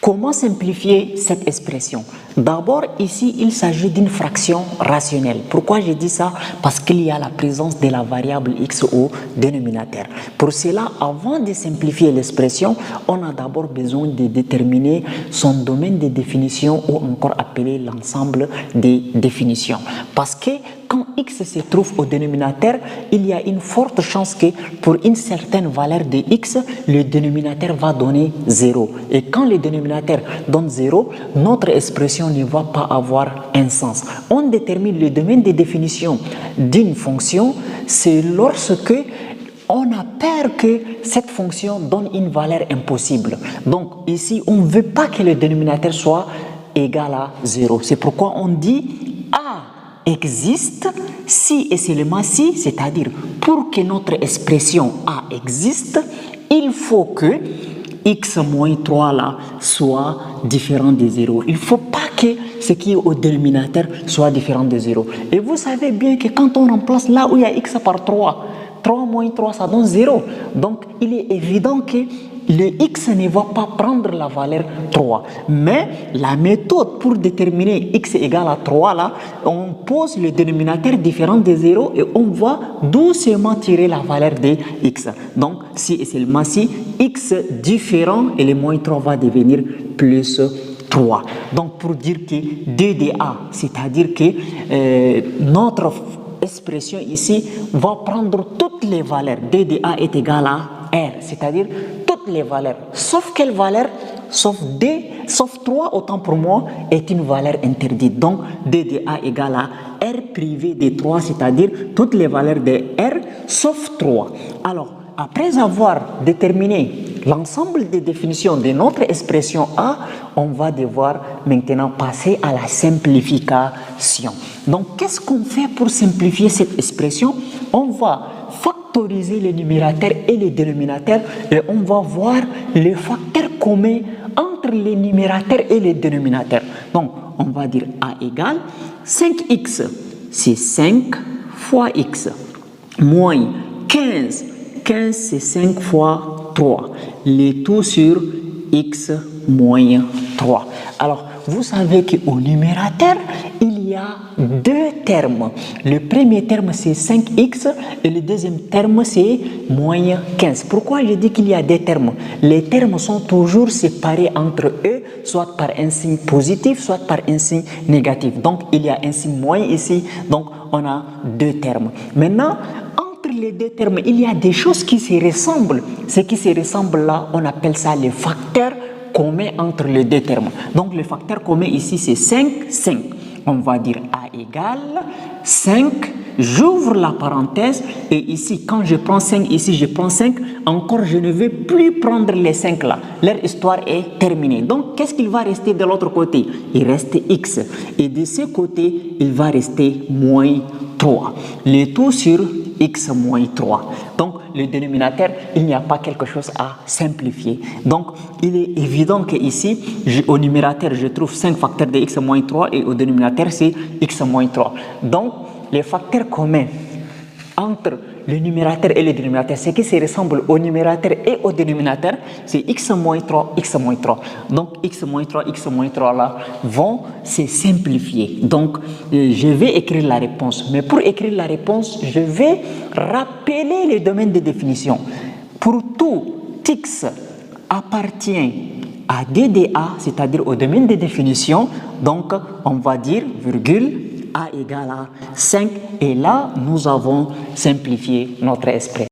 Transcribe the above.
Comment simplifier cette expression? D'abord, ici, il s'agit d'une fraction rationnelle. Pourquoi je dis ça? Parce qu'il y a la présence de la variable x au dénominateur. Pour cela, avant de simplifier l'expression, on a d'abord besoin de déterminer son domaine de définition ou encore appelé l'ensemble des définitions. Parce que quand x se trouve au dénominateur, il y a une forte chance que pour une certaine valeur de x, le dénominateur va donner 0. Et quand le dénominateur donne 0, notre expression ne va pas avoir un sens. On détermine le domaine de définition d'une fonction, c'est lorsque on a peur que cette fonction donne une valeur impossible. Donc ici, on ne veut pas que le dénominateur soit égal à 0. C'est pourquoi on dit A existe si et seulement si, c'est-à-dire pour que notre expression A existe, il faut que x moins 3 là soit différent de 0. Il ne faut pas que ce qui est au dénominateur soit différent de 0. Et vous savez bien que quand on remplace là où il y a x par 3, 3 moins 3 ça donne 0. Donc il est évident que le x ne va pas prendre la valeur 3. Mais la méthode pour déterminer x égale à 3 là, on pose le dénominateur différent de 0 et on va doucement tirer la valeur de x. Donc si et seulement si x différent et le moins 3 va devenir plus 3. Donc pour dire que 2 de a, c'est-à-dire que notre expression ici va prendre toutes les valeurs. D de A est égal à R, c'est-à-dire toutes les valeurs. Sauf quelle valeur? Sauf 3, autant pour moi, est une valeur interdite. Donc, D de A égale à R privé de 3, c'est-à-dire toutes les valeurs de R sauf 3. Alors, après avoir déterminé l'ensemble des définitions de notre expression A, on va devoir maintenant passer à la simplification. Donc, qu'est-ce qu'on fait pour simplifier cette expression? On va factoriser le numérateur et le dénominateur et on va voir les facteurs communs entre les numérateurs et les dénominateurs. Donc, on va dire A égale 5x, c'est 5 fois x, moins 15. 15, c'est 5 fois 3. Le tout sur x moins 3. Alors, vous savez qu'au numérateur, il y a deux termes. Le premier terme, c'est 5x et le deuxième terme, c'est moins 15. Pourquoi je dis qu'il y a deux termes? Les termes sont toujours séparés entre eux, soit par un signe positif, soit par un signe négatif. Donc, il y a un signe moins ici. Donc, on a deux termes. Maintenant, les deux termes, il y a des choses qui se ressemblent. Ce qui se ressemble là, on appelle ça les facteurs communs entre les deux termes. Donc, le facteur commun ici, c'est 5, 5. On va dire A égale 5. J'ouvre la parenthèse et ici, quand je prends 5, ici, je prends 5. Encore, je ne vais plus prendre les 5 là. Leur histoire est terminée. Donc, qu'est-ce qu'il va rester de l'autre côté? Il reste x. Et de ce côté, il va rester moins 3. Le tout sur x moins 3. Donc, le dénominateur, il n'y a pas quelque chose à simplifier. Donc, il est évident que ici, au numérateur, je trouve 5 facteurs de x moins 3 et au dénominateur, c'est x moins 3. Donc, les facteurs communs entre le numérateur et le dénominateur, ce qui se ressemble au numérateur et au dénominateur, c'est x moins 3, x moins 3. Donc, x moins 3 là vont se simplifier. Donc, je vais écrire la réponse. Mais pour écrire la réponse, je vais rappeler les domaines de définition. Pour tout x appartient à DDA, c'est-à-dire au domaine de définition, donc on va dire, virgule, A égale à 5 et là nous avons simplifié notre expression.